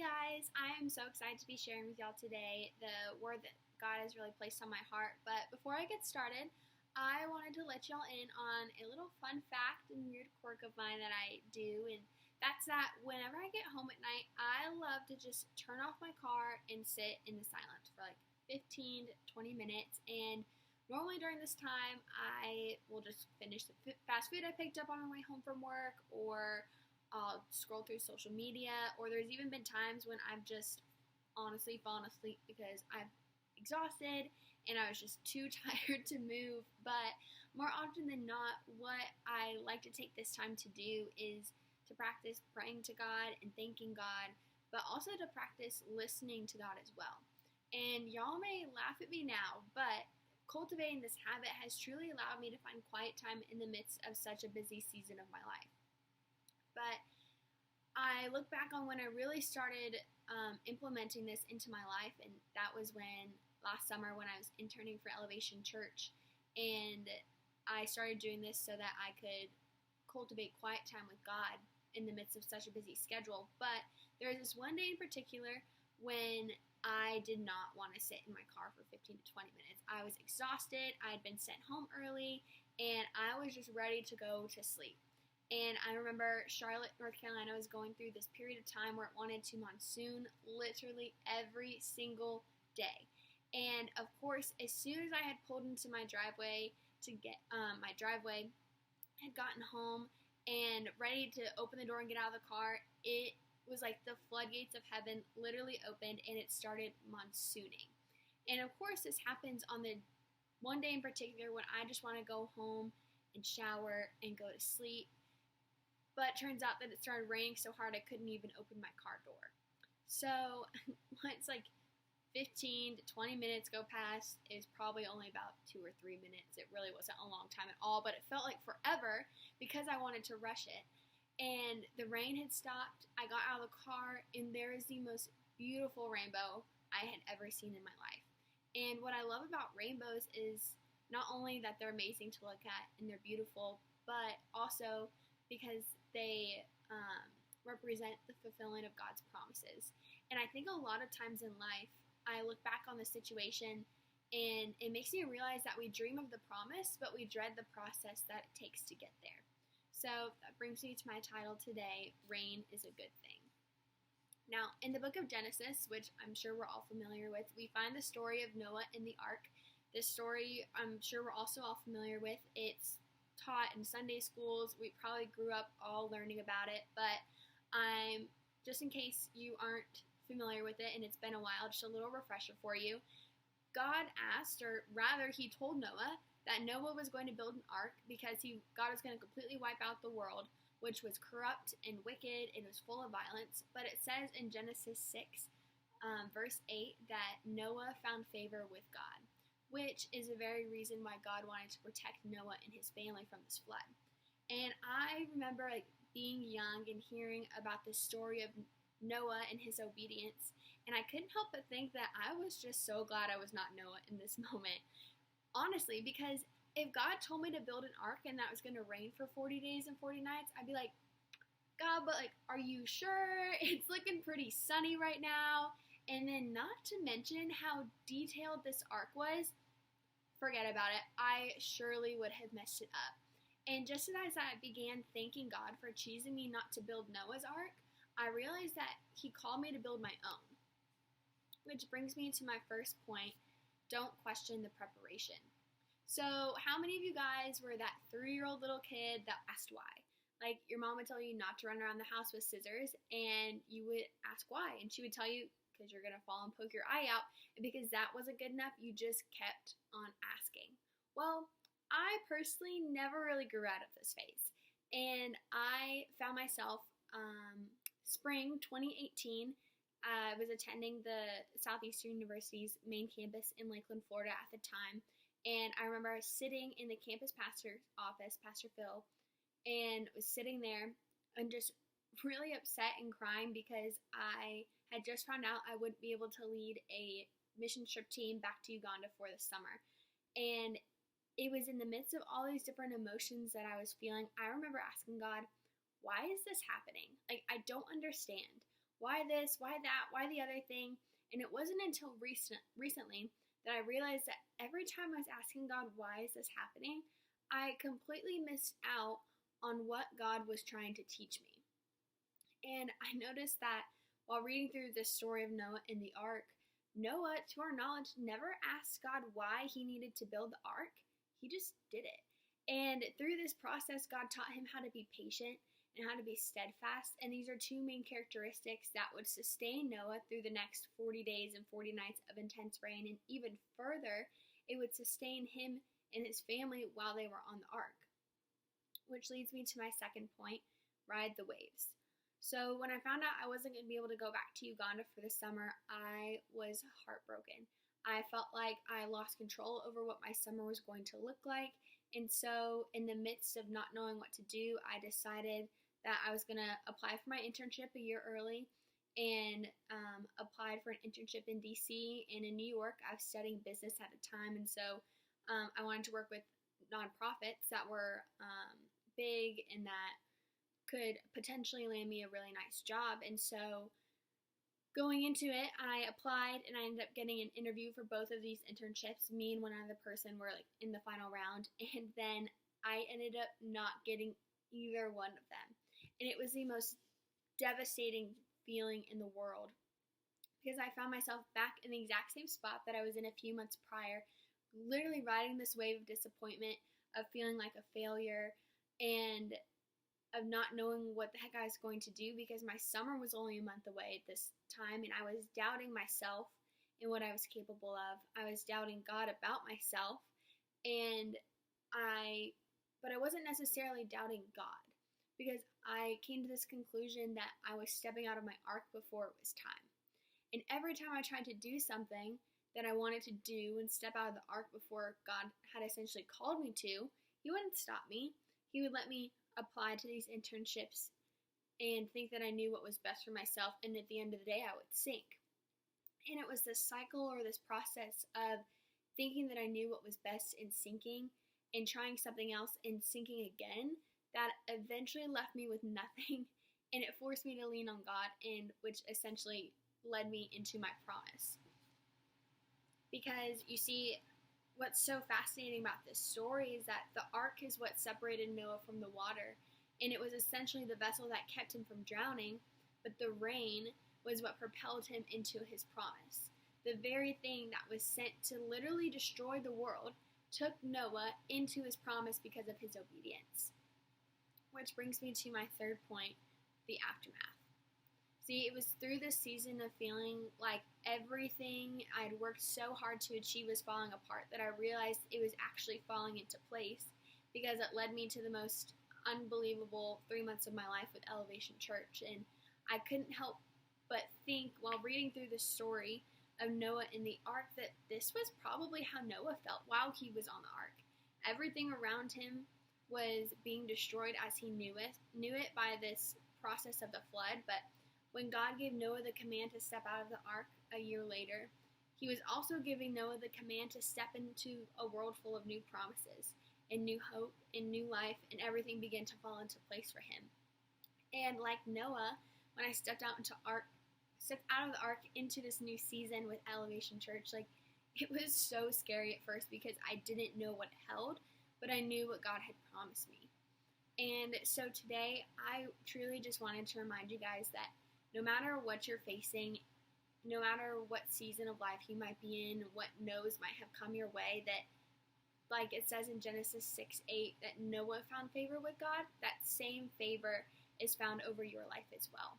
guys, I am so excited to be sharing with y'all today the word that God has really placed on my heart. But before I get started, I wanted to let y'all in on a little fun fact and weird quirk of mine that I do, and that's that whenever I get home at night, I love to just turn off my car and sit in the silence for like 15 to 20 minutes. And normally during this time, I will just finish the fast food I picked up on my way home from work, or I'll scroll through social media, or there's even been times when I've just honestly fallen asleep because I'm exhausted and I was just too tired to move. But more often than not, what I like to take this time to do is to practice praying to God and thanking God, but also to practice listening to God as well. And y'all may laugh at me now, but cultivating this habit has truly allowed me to find quiet time in the midst of such a busy season of my life. But I look back on when I really started implementing this into my life, and that was when last summer when I was interning for Elevation Church, and I started doing this so that I could cultivate quiet time with God in the midst of such a busy schedule. But there was this one day in particular when I did not want to sit in my car for 15 to 20 minutes. I was exhausted, I had been sent home early, and I was just ready to go to sleep. And I remember Charlotte, North Carolina was going through this period of time where it wanted to monsoon literally every single day. And of course, as soon as I had pulled into my driveway to get had gotten home and ready to open the door and get out of the car, it was like the floodgates of heaven literally opened and it started monsooning. And of course, this happens on the one day in particular when I just want to go home and shower and go to sleep. But it turns out that it started raining so hard I couldn't even open my car door. So once like 15 to 20 minutes go past, it was probably only about 2 or 3 minutes. It really wasn't a long time at all, but it felt like forever because I wanted to rush it. And the rain had stopped. I got out of the car, and there is the most beautiful rainbow I had ever seen in my life. And what I love about rainbows is not only that they're amazing to look at and they're beautiful, but also because they represent the fulfillment of God's promises. And I think a lot of times in life, I look back on the situation and it makes me realize that we dream of the promise, but we dread the process that it takes to get there. So that brings me to my title today, Rain is a Good Thing. Now, in the book of Genesis, which I'm sure we're all familiar with, we find the story of Noah and the ark. This story I'm sure we're also all familiar with. It's taught in Sunday schools. We probably grew up all learning about it, but just in case you aren't familiar with it and it's been a while, just a little refresher for you. God asked, or rather he told Noah that Noah was going to build an ark because God was going to completely wipe out the world, which was corrupt and wicked and was full of violence. But it says in Genesis 6, verse 8, that Noah found favor with God, which is the very reason why God wanted to protect Noah and his family from this flood. And I remember being young and hearing about the story of Noah and his obedience, and I couldn't help but think that I was just so glad I was not Noah in this moment. Honestly, because if God told me to build an ark and that was going to rain for 40 days and 40 nights, I'd be like, God, but are you sure? It's looking pretty sunny right now. And then not to mention how detailed this ark was, forget about it. I surely would have messed it up. And just as I began thanking God for choosing me not to build Noah's ark, I realized that he called me to build my own. Which brings me to my first point, don't question the preparation. So how many of you guys were that 3-year-old little kid that asked why? Like your mom would tell you not to run around the house with scissors, and you would ask why, and she would tell you because you're going to fall and poke your eye out, and because that wasn't good enough, you just kept on asking. Well, I personally never really grew out of this phase, and I found myself spring 2018, I was attending the Southeastern University's main campus in Lakeland, Florida at the time, and I remember sitting in the campus pastor's office, Pastor Phil, and was sitting there and just really upset and crying because I had just found out I wouldn't be able to lead a mission trip team back to Uganda for the summer. And it was in the midst of all these different emotions that I was feeling. I remember asking God, why is this happening? I don't understand. why this, why that, why the other thing. And it wasn't until recently that I realized that every time I was asking God, why is this happening, I completely missed out on what God was trying to teach me. And I noticed that while reading through this story of Noah and the ark, Noah, to our knowledge, never asked God why he needed to build the ark. He just did it. And through this process, God taught him how to be patient and how to be steadfast. And these are two main characteristics that would sustain Noah through the next 40 days and 40 nights of intense rain. And even further, it would sustain him and his family while they were on the ark. Which leads me to my second point, ride the waves. So when I found out I wasn't going to be able to go back to Uganda for the summer, I was heartbroken. I felt like I lost control over what my summer was going to look like. And so in the midst of not knowing what to do, I decided that I was going to apply for my internship a year early and applied for an internship in DC and in New York. I was studying business at the time, and so I wanted to work with nonprofits that were big and that could potentially land me a really nice job. And so going into it, I applied and I ended up getting an interview for both of these internships. Me and one other person were like in the final round, and then I ended up not getting either one of them. And it was the most devastating feeling in the world because I found myself back in the exact same spot that I was in a few months prior, literally riding this wave of disappointment, of feeling like a failure, and of not knowing what the heck I was going to do because my summer was only a month away at this time, and I was doubting myself and what I was capable of. I was doubting God about myself, but I wasn't necessarily doubting God because I came to this conclusion that I was stepping out of my ark before it was time. And every time I tried to do something that I wanted to do and step out of the ark before God had essentially called me to, He wouldn't stop me. He would let me apply to these internships and think that I knew what was best for myself, and at the end of the day I would sink. And it was this cycle or this process of thinking that I knew what was best in sinking and trying something else and sinking again that eventually left me with nothing, and it forced me to lean on God, and which essentially led me into my promise. Because you see, what's so fascinating about this story is that the ark is what separated Noah from the water, and it was essentially the vessel that kept him from drowning, but the rain was what propelled him into his promise. The very thing that was sent to literally destroy the world took Noah into his promise because of his obedience. Which brings me to my third point, the aftermath. See, it was through this season of feeling like everything I'd worked so hard to achieve was falling apart that I realized it was actually falling into place because it led me to the most unbelievable 3 months of my life with Elevation Church. And I couldn't help but think while reading through the story of Noah in the ark that this was probably how Noah felt while he was on the ark. Everything around him was being destroyed as he knew it by this process of the flood, but when God gave Noah the command to step out of the ark a year later, He was also giving Noah the command to step into a world full of new promises and new hope and new life, and everything began to fall into place for him. And like Noah, when I stepped out of the ark into this new season with Elevation Church, like it was so scary at first because I didn't know what it held, but I knew what God had promised me. And so today, I truly just wanted to remind you guys that no matter what you're facing, no matter what season of life you might be in, what no's might have come your way, that like it says in Genesis 6:8, that Noah found favor with God, that same favor is found over your life as well.